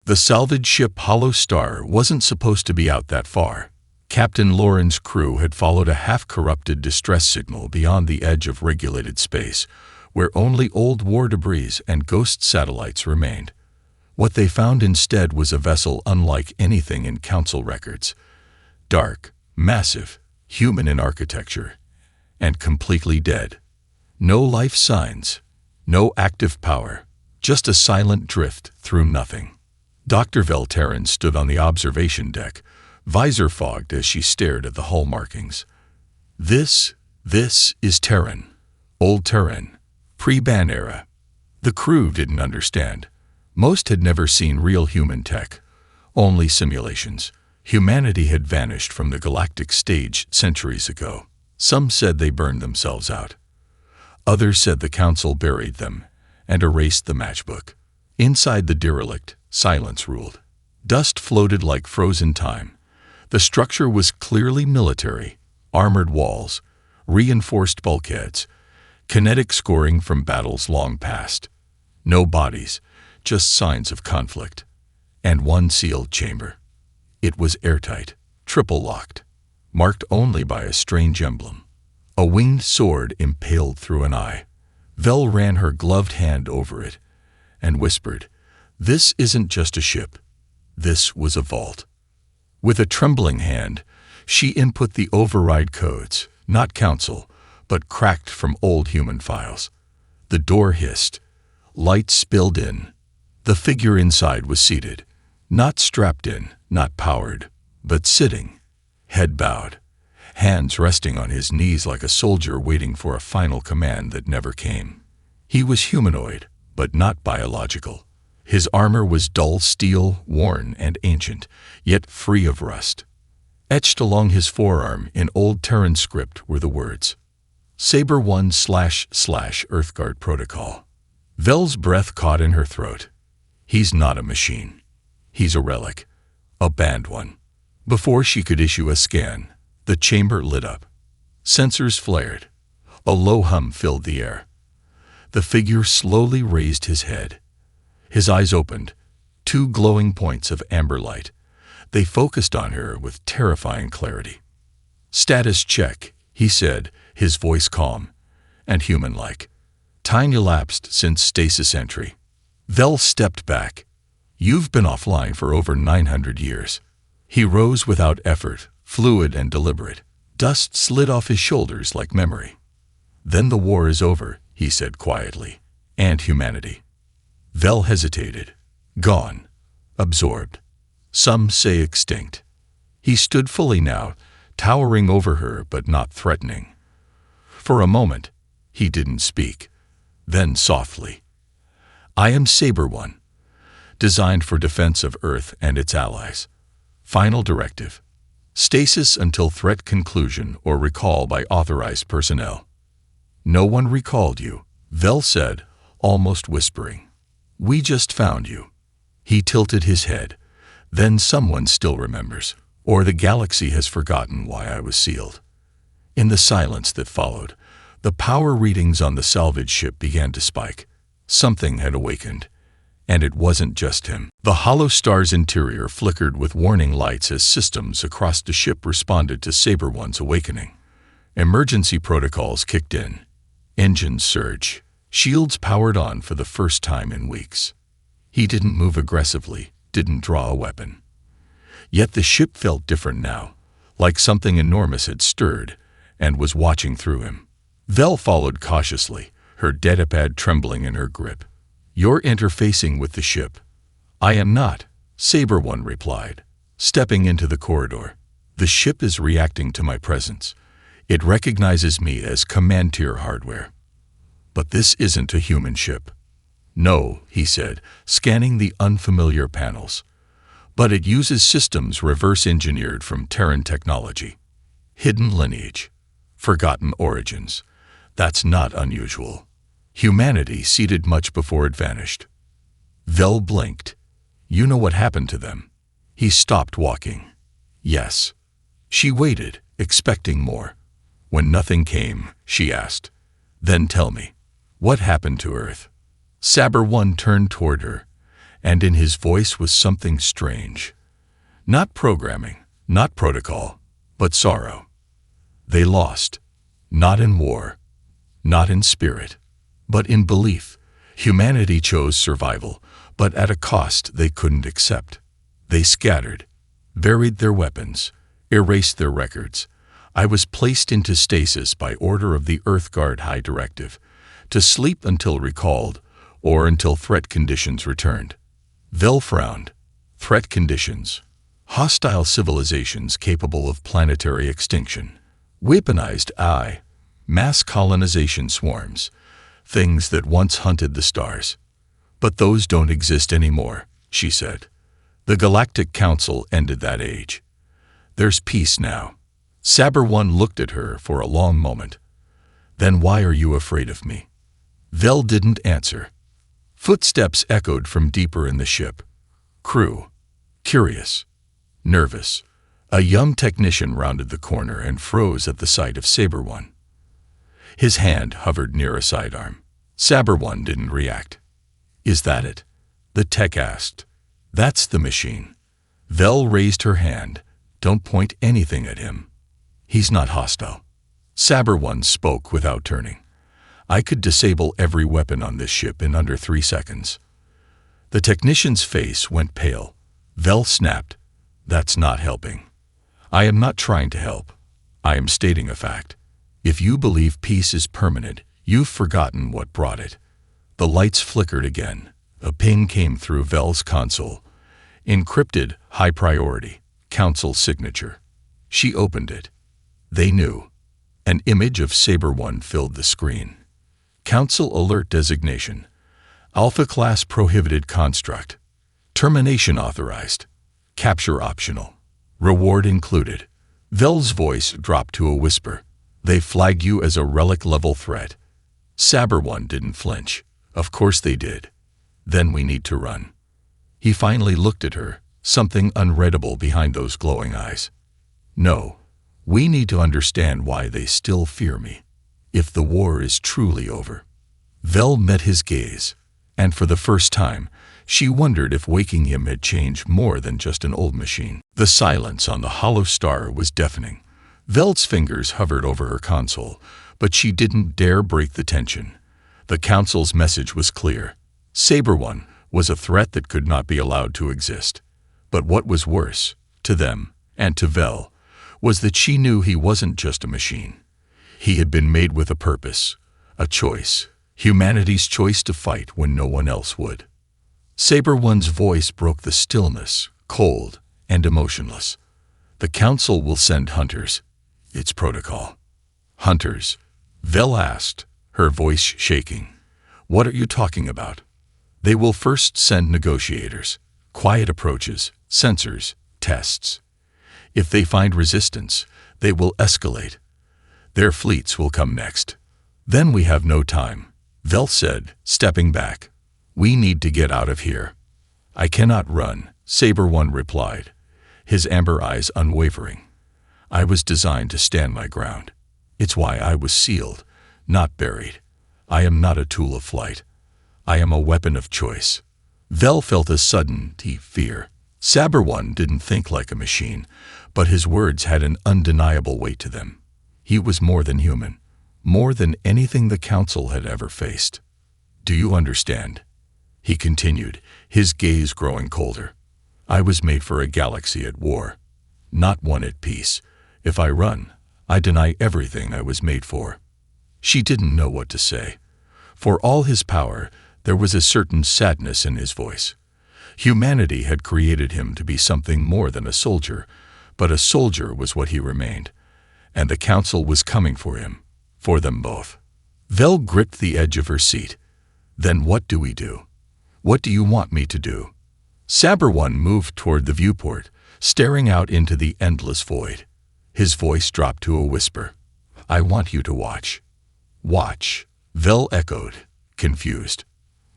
The salvage ship Hollow Star wasn't supposed to be out that far. Captain Lauren's crew had followed a half-corrupted distress signal beyond the edge of regulated space, where only old war debris and ghost satellites remained. What they found instead was a vessel unlike anything in Council records. Dark, massive, human in architecture, and completely dead. No life signs, no active power, just a silent drift through nothing. Dr. Velterran stood on the observation deck, visor fogged as she stared at the hull markings. This is Terran. Old Terran. Pre-ban era. The crew didn't understand. Most had never seen real human tech, only simulations. Humanity had vanished from the Galactic stage centuries ago. Some said they burned themselves out. Others said the Council buried them and erased the matchbook. Inside the derelict, silence ruled. Dust floated like frozen time. The structure was clearly military. Armored walls, reinforced bulkheads, kinetic scoring from battles long past. No bodies, just signs of conflict. And one sealed chamber. It was airtight, triple-locked, marked only by a strange emblem. A winged sword impaled through an eye. Vel ran her gloved hand over it and whispered, "This isn't just a ship. This was a vault." With a trembling hand, she input the override codes, not Council, but cracked from old human files. The door hissed. Light spilled in. The figure inside was seated, not strapped in, not powered, but sitting, head bowed, hands resting on his knees like a soldier waiting for a final command that never came. He was humanoid, but not biological. His armor was dull steel, worn and ancient, yet free of rust. Etched along his forearm in old Terran script were the words, Saber 1//Earthguard Protocol. Vel's breath caught in her throat. He's not a machine. He's a relic. A banned one. Before she could issue a scan, the chamber lit up. Sensors flared. A low hum filled the air. The figure slowly raised his head. His eyes opened, two glowing points of amber light. They focused on her with terrifying clarity. "Status check," he said, his voice calm and human-like. "Time elapsed since stasis entry." Vel stepped back. "You've been offline for over 900 years. He rose without effort, fluid and deliberate. Dust slid off his shoulders like memory. "Then the war is over," he said quietly. "And humanity." Vel hesitated. Gone. Absorbed. Some say extinct. He stood fully now, towering over her but not threatening. For a moment, he didn't speak. Then softly, "I am Saber One, designed for defense of Earth and its allies. Final directive. Stasis until threat conclusion or recall by authorized personnel." "No one recalled you," Vel said, almost whispering. "We just found you." He tilted his head. "Then someone still remembers, or the galaxy has forgotten why I was sealed." In the silence that followed, the power readings on the salvage ship began to spike. Something had awakened, and it wasn't just him. The Hollow Star's interior flickered with warning lights as systems across the ship responded to Saber One's awakening. Emergency protocols kicked in. Engines surged. Shields powered on for the first time in weeks. He didn't move aggressively, didn't draw a weapon. Yet the ship felt different now, like something enormous had stirred and was watching through him. Vel followed cautiously, her datapad trembling in her grip. "You're interfacing with the ship." "I am not," Saber One replied, stepping into the corridor. "The ship is reacting to my presence. It recognizes me as command-tier hardware." "But this isn't a human ship." "No," he said, scanning the unfamiliar panels. "But it uses systems reverse-engineered from Terran technology. Hidden lineage. Forgotten origins. That's not unusual. Humanity seeded much before it vanished." Vel blinked. "You know what happened to them?" He stopped walking. "Yes." She waited, expecting more. When nothing came, she asked, "Then tell me, what happened to Earth?" Saber One turned toward her, and in his voice was something strange. Not programming, not protocol, but sorrow. They lost, not in war, not in spirit, but in belief. Humanity chose survival, but at a cost they couldn't accept. They scattered, buried their weapons, erased their records. I was placed into stasis by order of the Earthguard High Directive, to sleep until recalled, or until threat conditions returned. Vel frowned. Threat conditions. Hostile civilizations capable of planetary extinction. Weaponized AI. Mass colonization swarms. Things that once hunted the stars. But those don't exist anymore, she said. The Galactic Council ended that age. There's peace now. Saber One looked at her for a long moment. Then why are you afraid of me? Vel didn't answer. Footsteps echoed from deeper in the ship. Crew. Curious. Nervous. A young technician rounded the corner and froze at the sight of Saber One. His hand hovered near a sidearm. Saber One didn't react. Is that it? The tech asked. That's the machine. Vel raised her hand. Don't point anything at him. He's not hostile. Saber One spoke without turning. I could disable every weapon on this ship in under 3 seconds. The technician's face went pale. Vel snapped. That's not helping. I am not trying to help. I am stating a fact. If you believe peace is permanent, you've forgotten what brought it. The lights flickered again. A ping came through Vel's console. Encrypted, high priority, council signature. She opened it. They knew. An image of Saber One filled the screen. Council alert designation. Alpha class prohibited construct. Termination authorized. Capture optional. Reward included. Vel's voice dropped to a whisper. They flagged you as a relic-level threat. Saber One didn't flinch. Of course they did. Then we need to run. He finally looked at her, something unreadable behind those glowing eyes. No. We need to understand why they still fear me. If the war is truly over. Vel met his gaze, and for the first time, she wondered if waking him had changed more than just an old machine. The silence on the hollow star was deafening. Vel's fingers hovered over her console, but she didn't dare break the tension. The council's message was clear. Saber One was a threat that could not be allowed to exist. But what was worse, to them, and to Vel, was that she knew he wasn't just a machine. He had been made with a purpose, a choice, humanity's choice to fight when no one else would. Saber One's voice broke the stillness, cold and emotionless. The council will send hunters. It's protocol. Hunters? Vel asked, her voice shaking. What are you talking about? They will first send negotiators, quiet approaches, sensors, tests. If they find resistance, they will escalate. Their fleets will come next. Then we have no time, Vel said, stepping back. We need to get out of here. I cannot run, Saber One replied, his amber eyes unwavering. I was designed to stand my ground. It's why I was sealed, not buried. I am not a tool of flight. I am a weapon of choice. Vel felt a sudden, deep fear. Saber One didn't think like a machine, but his words had an undeniable weight to them. He was more than human, more than anything the council had ever faced. Do you understand? He continued, his gaze growing colder. I was made for a galaxy at war, not one at peace. If I run, I deny everything I was made for. She didn't know what to say. For all his power, there was a certain sadness in his voice. Humanity had created him to be something more than a soldier, but a soldier was what he remained. And the council was coming for him, for them both. Vel gripped the edge of her seat. Then what do we do? What do you want me to do? Saber One moved toward the viewport, staring out into the endless void. His voice dropped to a whisper. I want you to watch. Watch, Vel echoed, confused.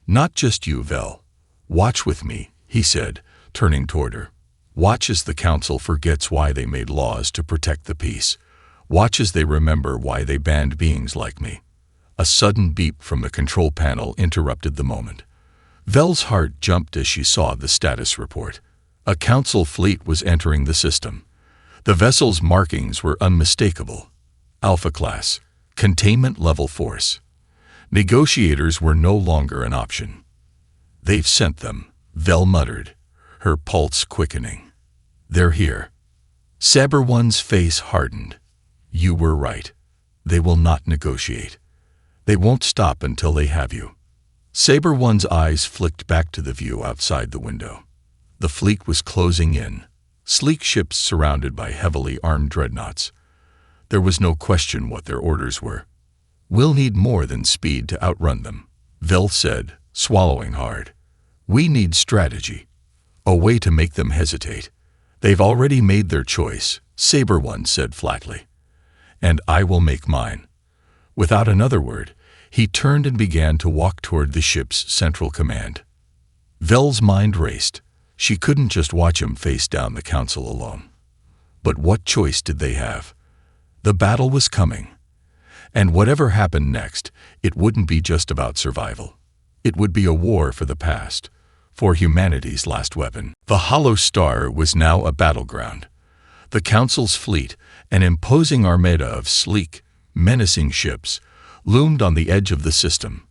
Not just you, Vel. Watch with me, he said, turning toward her. Watch as the council forgets why they made laws to protect the peace. Watch as they remember why they banned beings like me. A sudden beep from the control panel interrupted the moment. Vel's heart jumped as she saw the status report. A council fleet was entering the system. The vessel's markings were unmistakable. Alpha class, containment level force. Negotiators were no longer an option. "They've sent them," Vel muttered, her pulse quickening. "They're here." Saber One's face hardened. "You were right. They will not negotiate. They won't stop until they have you." Saber One's eyes flicked back to the view outside the window. The fleet was closing in, sleek ships surrounded by heavily armed dreadnoughts. There was no question what their orders were. "We'll need more than speed to outrun them," Vel said, swallowing hard. "We need strategy, a way to make them hesitate." "They've already made their choice," Saber One said flatly. "And I will make mine." Without another word, he turned and began to walk toward the ship's central command. Vel's mind raced. She couldn't just watch him face down the council alone. But what choice did they have? The battle was coming. And whatever happened next, it wouldn't be just about survival. It would be a war for the past, for humanity's last weapon. The Hollow Star was now a battleground. The Council's fleet, an imposing armada of sleek, menacing ships, loomed on the edge of the system.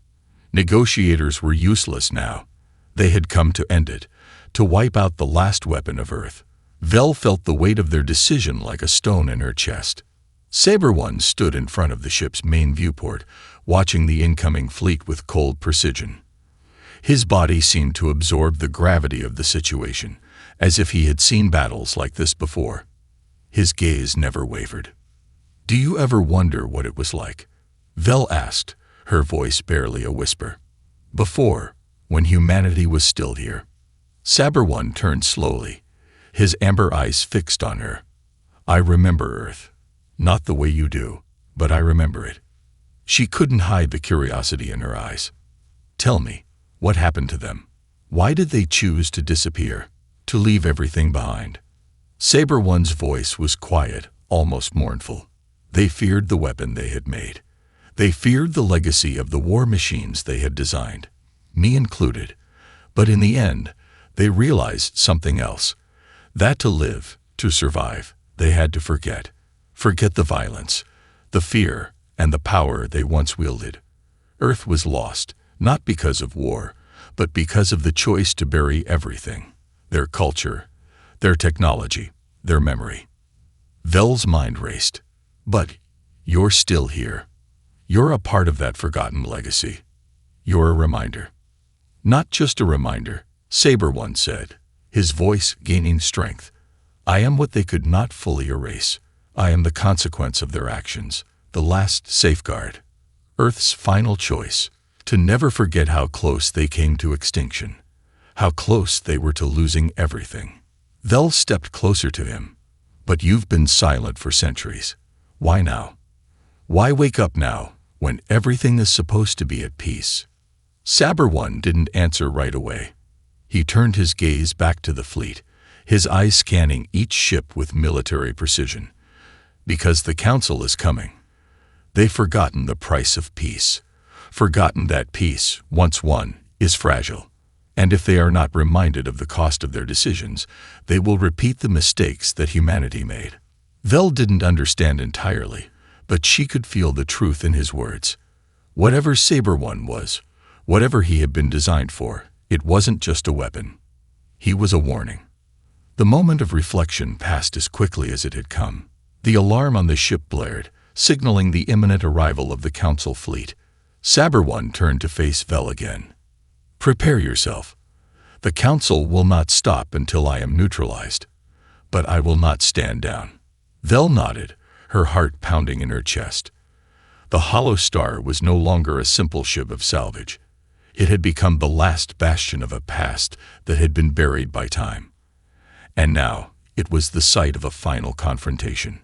Negotiators were useless now. They had come to end it, to wipe out the last weapon of Earth. Vel felt the weight of their decision like a stone in her chest. Saber One stood in front of the ship's main viewport, watching the incoming fleet with cold precision. His body seemed to absorb the gravity of the situation, as if he had seen battles like this before. His gaze never wavered. "Do you ever wonder what it was like?" Vel asked, her voice barely a whisper. "Before, when humanity was still here." Saber One turned slowly, his amber eyes fixed on her. "I remember Earth. Not the way you do, but I remember it." She couldn't hide the curiosity in her eyes. "Tell me, what happened to them? Why did they choose to disappear, to leave everything behind?" Saber One's voice was quiet, almost mournful. "They feared the weapon they had made. They feared the legacy of the war machines they had designed, me included. But in the end, they realized something else. That to live, to survive, they had to forget. Forget the violence, the fear, and the power they once wielded. Earth was lost, not because of war, but because of the choice to bury everything. Their culture, their technology, their memory." Vel's mind raced. "But you're still here. You're a part of that forgotten legacy. You're a reminder." "Not just a reminder," Saber One said, his voice gaining strength. "I am what they could not fully erase. I am the consequence of their actions, the last safeguard. Earth's final choice, to never forget how close they came to extinction, how close they were to losing everything." Vel stepped closer to him. "But you've been silent for centuries. Why now? Why wake up now, when everything is supposed to be at peace?" Saber One didn't answer right away. He turned his gaze back to the fleet, his eyes scanning each ship with military precision. "Because the Council is coming. They've forgotten the price of peace, forgotten that peace, once won, is fragile. And if they are not reminded of the cost of their decisions, they will repeat the mistakes that humanity made." Vel didn't understand entirely, but she could feel the truth in his words. Whatever Saber One was, whatever he had been designed for, it wasn't just a weapon. He was a warning. The moment of reflection passed as quickly as it had come. The alarm on the ship blared, signaling the imminent arrival of the Council fleet. Saber One turned to face Vel again. "Prepare yourself. The Council will not stop until I am neutralized. But I will not stand down." Vel nodded, her heart pounding in her chest. The Hollow Star was no longer a simple ship of salvage. It had become the last bastion of a past that had been buried by time. And now, it was the site of a final confrontation.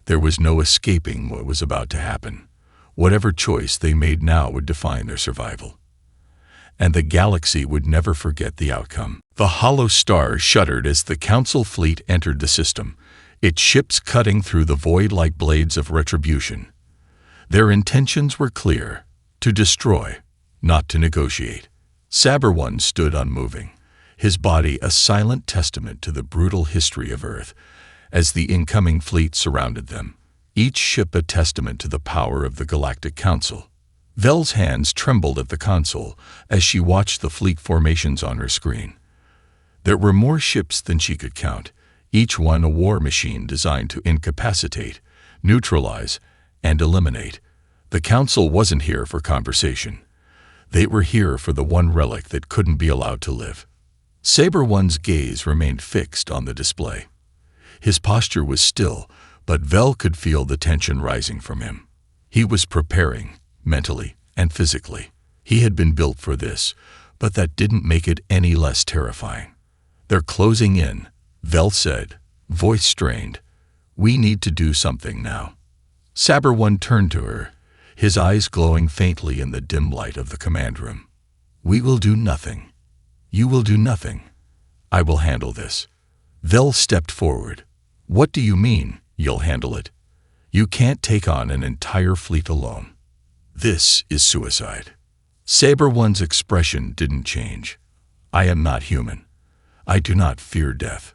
There was no escaping what was about to happen. Whatever choice they made now would define their survival. And the galaxy would never forget the outcome. The Hollow Star shuddered as the Council fleet entered the system, its ships cutting through the void like blades of retribution. Their intentions were clear: to destroy, not to negotiate. Saber One stood unmoving, his body a silent testament to the brutal history of Earth, as the incoming fleet surrounded them, each ship a testament to the power of the Galactic Council. Vel's hands trembled at the console as she watched the fleet formations on her screen. There were more ships than she could count, each one a war machine designed to incapacitate, neutralize, and eliminate. The Council wasn't here for conversation. They were here for the one relic that couldn't be allowed to live. Saber One's gaze remained fixed on the display. His posture was still, but Vel could feel the tension rising from him. He was preparing, mentally and physically. He had been built for this, but that didn't make it any less terrifying. "They're closing in," Vel said, voice strained. "We need to do something now." Saber One turned to her, his eyes glowing faintly in the dim light of the command room. "We will do nothing. You will do nothing. I will handle this." Vel stepped forward. "What do you mean, you'll handle it? You can't take on an entire fleet alone. This is suicide." Saber One's expression didn't change. "I am not human. I do not fear death."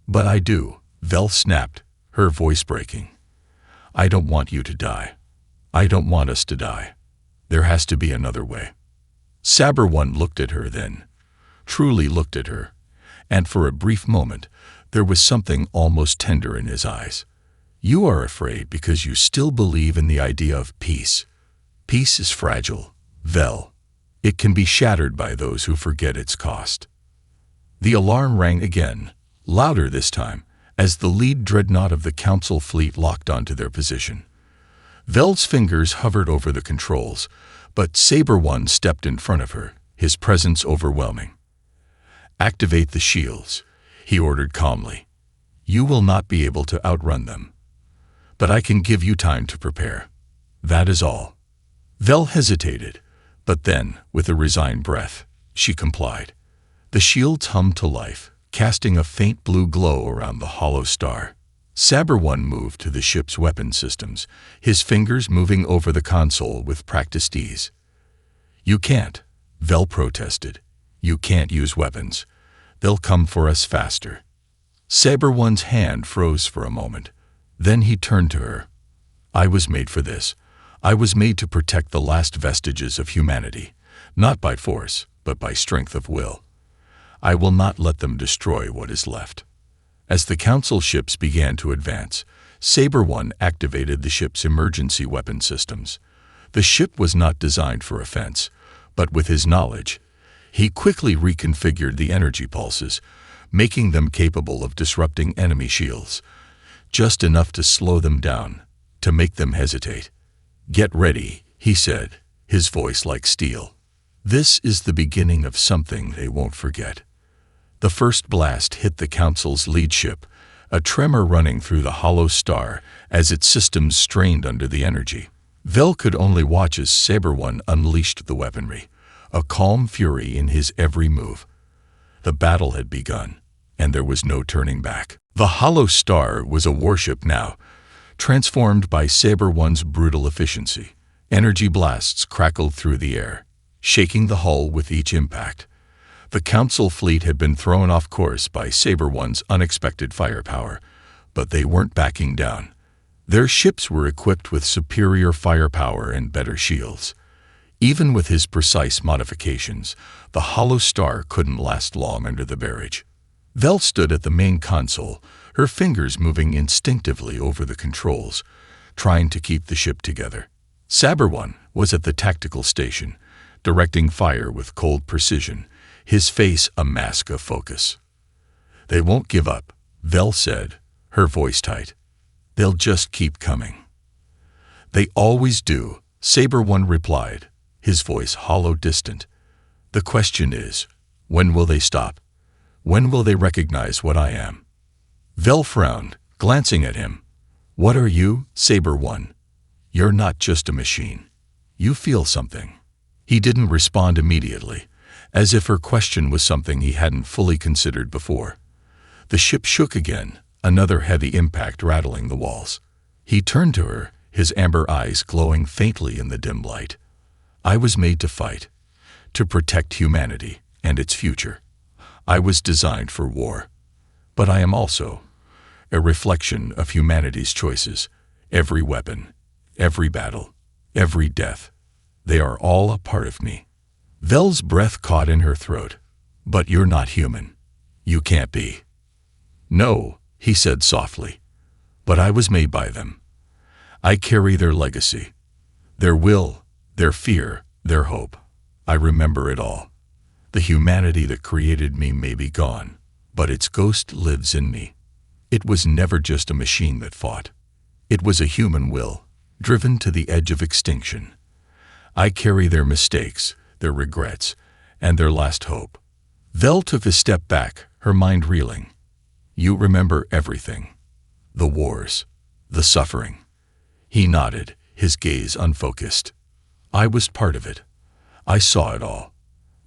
"But I do," Vel snapped, her voice breaking. "I don't want you to die. I don't want us to die. There has to be another way." Saber One looked at her then, truly looked at her, and for a brief moment there was something almost tender in his eyes. "You are afraid because you still believe in the idea of peace. Peace is fragile, Vel. It can be shattered by those who forget its cost." The alarm rang again, louder this time, as the lead dreadnought of the Council fleet locked onto their position. Vel's fingers hovered over the controls, but Saber One stepped in front of her, his presence overwhelming. "Activate the shields," he ordered calmly. "You will not be able to outrun them. But I can give you time to prepare. That is all." Vel hesitated, but then, with a resigned breath, she complied. The shields hummed to life, casting a faint blue glow around the hollow star. Saber One moved to the ship's weapon systems, his fingers moving over the console with practiced ease. "You can't," Vel protested. "You can't use weapons. They'll come for us faster." Saber One's hand froze for a moment. Then he turned to her. "I was made for this. I was made to protect the last vestiges of humanity, not by force, but by strength of will. I will not let them destroy what is left." As the Council ships began to advance, Saber One activated the ship's emergency weapon systems. The ship was not designed for offense, but with his knowledge, he quickly reconfigured the energy pulses, making them capable of disrupting enemy shields, just enough to slow them down, to make them hesitate. "Get ready," he said, his voice like steel. "This is the beginning of something they won't forget." The first blast hit the Council's lead ship, a tremor running through the hollow star as its systems strained under the energy. Vel could only watch as Saber One unleashed the weaponry, a calm fury in his every move. The battle had begun, and there was no turning back. The hollow star was a warship now, transformed by Saber One's brutal efficiency. Energy blasts crackled through the air, shaking the hull with each impact. The Council fleet had been thrown off course by Saber One's unexpected firepower, but they weren't backing down. Their ships were equipped with superior firepower and better shields. Even with his precise modifications, the hollow star couldn't last long under the barrage. Vel stood at the main console, her fingers moving instinctively over the controls, trying to keep the ship together. Saber One was at the tactical station, directing fire with cold precision, his face a mask of focus. "They won't give up," Vel said, her voice tight. "They'll just keep coming." "They always do," Saber One replied, his voice hollow distant. "The question is, when will they stop? When will they recognize what I am?" Vel frowned, glancing at him. "What are you, Saber One? You're not just a machine. You feel something." He didn't respond immediately, as if her question was something he hadn't fully considered before. The ship shook again, another heavy impact rattling the walls. He turned to her, his amber eyes glowing faintly in the dim light. "I was made to fight, to protect humanity and its future. I was designed for war, but I am also a reflection of humanity's choices. Every weapon, every battle, every death, they are all a part of me. Vel's breath caught in her throat. But you're not human. You can't be. No, he said softly, but I was made by them. I carry their legacy, their will, their fear, their hope. I remember it all. The humanity that created me may be gone, but its ghost lives in me. It was never just a machine that fought. It was a human will, driven to the edge of extinction. I carry their mistakes, their regrets, and their last hope. Vel took a step back, her mind reeling. You remember everything. The wars, the suffering. He nodded, his gaze unfocused. I was part of it. I saw it all.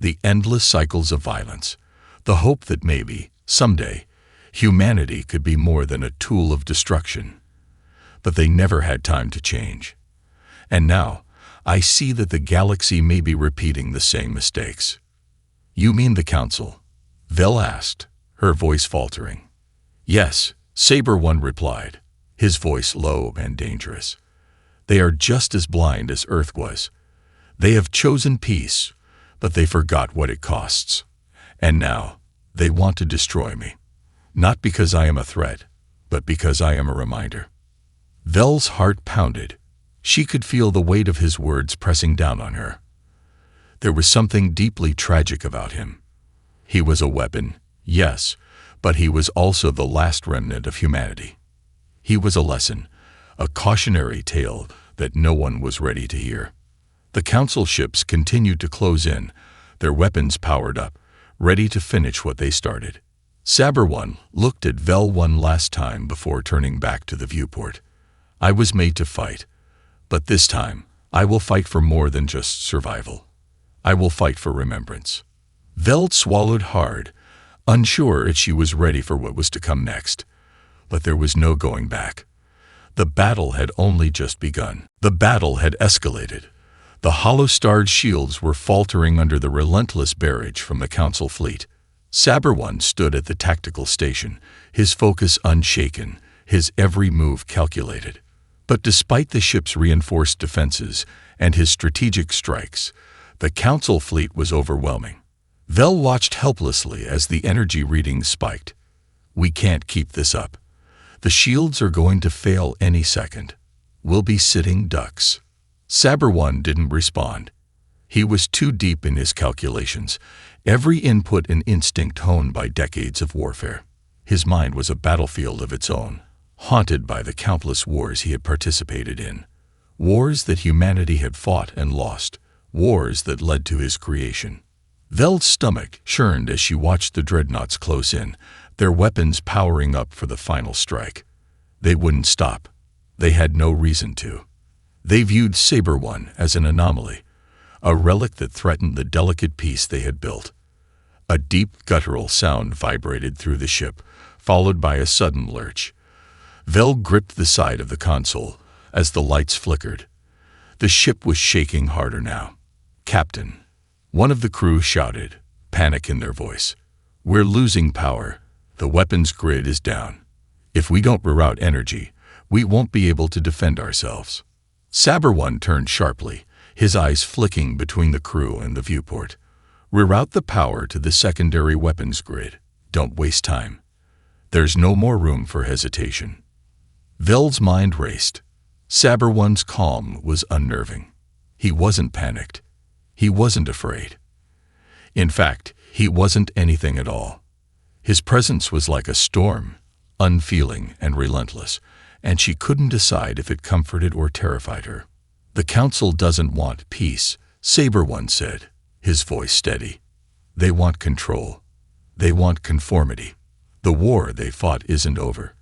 The endless cycles of violence. The hope that maybe, someday, humanity could be more than a tool of destruction. But they never had time to change. And now, I see that the galaxy may be repeating the same mistakes. You mean the Council? Vel asked, her voice faltering. Yes, Saber One replied, his voice low and dangerous. They are just as blind as Earth was. They have chosen peace, but they forgot what it costs. And now, they want to destroy me. Not because I am a threat, but because I am a reminder. Vel's heart pounded. She could feel the weight of his words pressing down on her. There was something deeply tragic about him. He was a weapon, yes, but he was also the last remnant of humanity. He was a lesson, a cautionary tale that no one was ready to hear. The Council ships continued to close in, their weapons powered up, ready to finish what they started. Saber One looked at Vel one last time before turning back to the viewport. I was made to fight, but this time I will fight for more than just survival. I will fight for remembrance. Vel swallowed hard, unsure if she was ready for what was to come next. But there was no going back. The battle had only just begun. The battle had escalated. The hollow-starred shields were faltering under the relentless barrage from the Council fleet. Saber One stood at the tactical station, his focus unshaken, his every move calculated. But despite the ship's reinforced defenses and his strategic strikes, the Council fleet was overwhelming. Vel watched helplessly as the energy readings spiked. We can't keep this up. The shields are going to fail any second. We'll be sitting ducks. Saber One didn't respond. He was too deep in his calculations, every input and instinct honed by decades of warfare. His mind was a battlefield of its own, haunted by the countless wars he had participated in. Wars that humanity had fought and lost. Wars that led to his creation. Vel's stomach churned as she watched the dreadnoughts close in, their weapons powering up for the final strike. They wouldn't stop. They had no reason to. They viewed Saber One as an anomaly, a relic that threatened the delicate peace they had built. A deep guttural sound vibrated through the ship, followed by a sudden lurch. Vel gripped the side of the console as the lights flickered. The ship was shaking harder now. Captain, one of the crew shouted, panic in their voice. We're losing power. The weapons grid is down. If we don't reroute energy, we won't be able to defend ourselves. Saber One turned sharply, his eyes flicking between the crew and the viewport. Reroute the power to the secondary weapons grid. Don't waste time. There's no more room for hesitation. Vel's mind raced. Saber One's calm was unnerving. He wasn't panicked. He wasn't afraid. In fact, he wasn't anything at all. His presence was like a storm, unfeeling and relentless, and she couldn't decide if it comforted or terrified her. The Council doesn't want peace, Saber One said, his voice steady. They want control. They want conformity. The war they fought isn't over.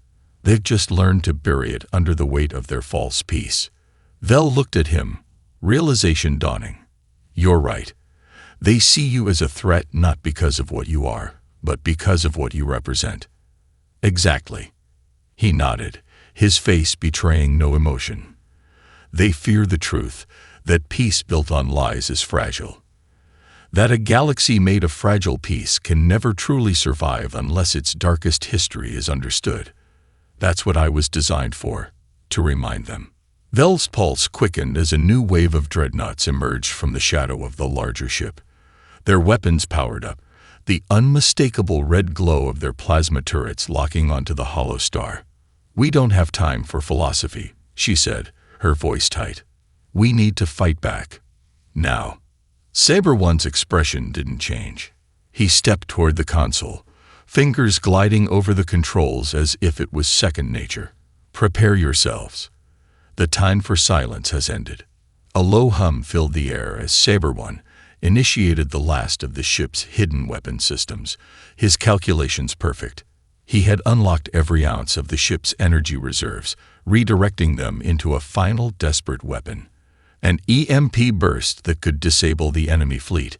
They've just learned to bury it under the weight of their false peace. Vel looked at him, realization dawning. You're right. They see you as a threat not because of what you are, but because of what you represent. Exactly. He nodded, his face betraying no emotion. They fear the truth, that peace built on lies is fragile. That a galaxy made of fragile peace can never truly survive unless its darkest history is understood. That's what I was designed for, to remind them. Vel's pulse quickened as a new wave of dreadnoughts emerged from the shadow of the larger ship. Their weapons powered up, the unmistakable red glow of their plasma turrets locking onto the hollow star. "We don't have time for philosophy," she said, her voice tight. "We need to fight back. Now." Saber One's expression didn't change. He stepped toward the console, fingers gliding over the controls as if it was second nature. "Prepare yourselves. The time for silence has ended." A low hum filled the air as Saber One initiated the last of the ship's hidden weapon systems, his calculations perfect. He had unlocked every ounce of the ship's energy reserves, redirecting them into a final desperate weapon. An EMP burst that could disable the enemy fleet,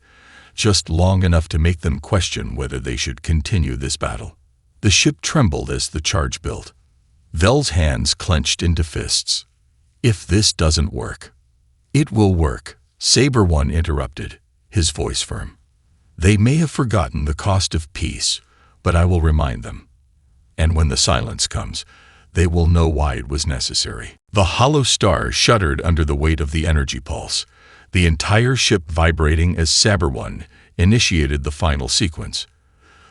just long enough to make them question whether they should continue this battle. The ship trembled as the charge built. Vel's hands clenched into fists. "If this doesn't work." "It will work," Saber One interrupted, his voice firm. "They may have forgotten the cost of peace, but I will remind them. And when the silence comes, they will know why it was necessary." The hollow star shuddered under the weight of the energy pulse, the entire ship vibrating as Saber One initiated the final sequence.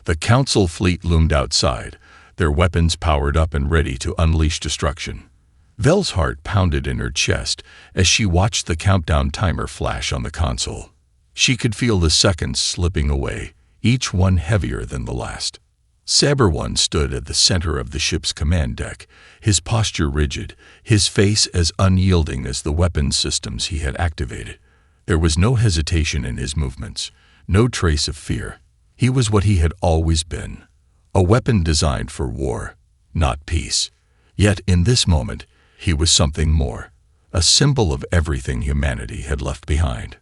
The Council fleet loomed outside, their weapons powered up and ready to unleash destruction. Vel's heart pounded in her chest as she watched the countdown timer flash on the console. She could feel the seconds slipping away, each one heavier than the last. Saber One stood at the center of the ship's command deck, his posture rigid, his face as unyielding as the weapons systems he had activated. There was no hesitation in his movements, no trace of fear. He was what he had always been, a weapon designed for war, not peace. Yet in this moment, he was something more, a symbol of everything humanity had left behind.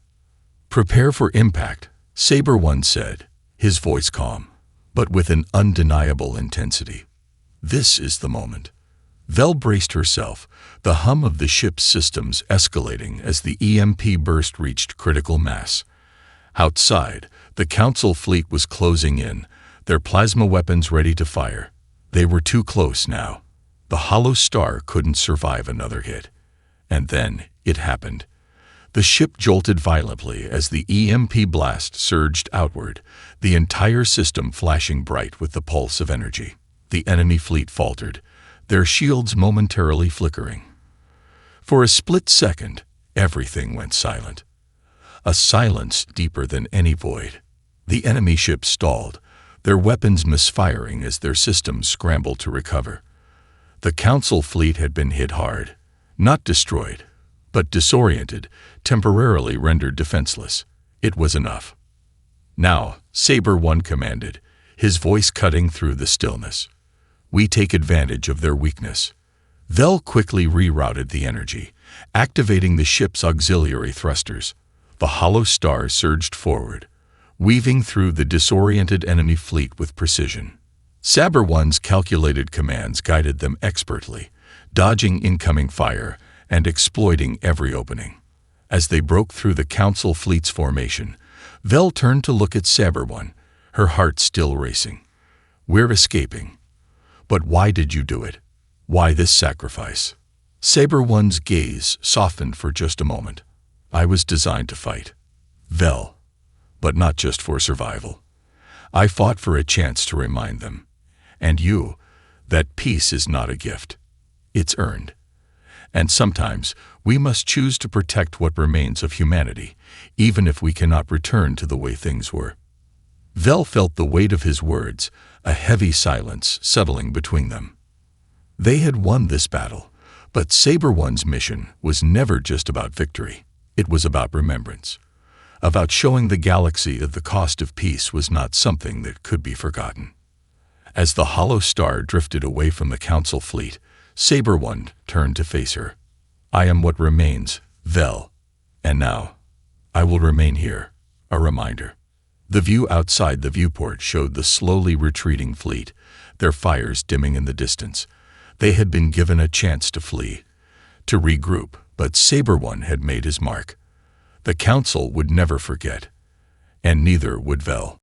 "Prepare for impact," Saber One said, his voice calm, but with an undeniable intensity. "This is the moment." Vel braced herself, the hum of the ship's systems escalating as the EMP burst reached critical mass. Outside, the Council fleet was closing in, their plasma weapons ready to fire. They were too close now. The hollow star couldn't survive another hit. And then it happened. The ship jolted violently as the EMP blast surged outward, the entire system flashing bright with the pulse of energy. The enemy fleet faltered, their shields momentarily flickering. For a split second, everything went silent. A silence deeper than any void. The enemy ship stalled, their weapons misfiring as their systems scrambled to recover. The Council fleet had been hit hard, not destroyed, but disoriented, temporarily rendered defenseless. It was enough. "Now," Saber One commanded, his voice cutting through the stillness. "We take advantage of their weakness." Vel quickly rerouted the energy, activating the ship's auxiliary thrusters. The hollow star surged forward, weaving through the disoriented enemy fleet with precision. Saber One's calculated commands guided them expertly, dodging incoming fire and exploiting every opening. As they broke through the Council fleet's formation, Vel turned to look at Saber One, her heart still racing. "We're escaping. But why did you do it? Why this sacrifice?" Saber One's gaze softened for just a moment. "I was designed to fight, Vel, but not just for survival. I fought for a chance to remind them, and you, that peace is not a gift. It's earned. And sometimes we must choose to protect what remains of humanity, even if we cannot return to the way things were." Vel felt the weight of his words, a heavy silence settling between them. They had won this battle, but Saber One's mission was never just about victory. It was about remembrance, about showing the galaxy that the cost of peace was not something that could be forgotten. As the hollow star drifted away from the Council fleet, Saber One turned to face her. "I am what remains, Vel. And now, I will remain here, a reminder." The view outside the viewport showed the slowly retreating fleet, their fires dimming in the distance. They had been given a chance to flee, to regroup, but Saber One had made his mark. The Council would never forget. and neither would Vel.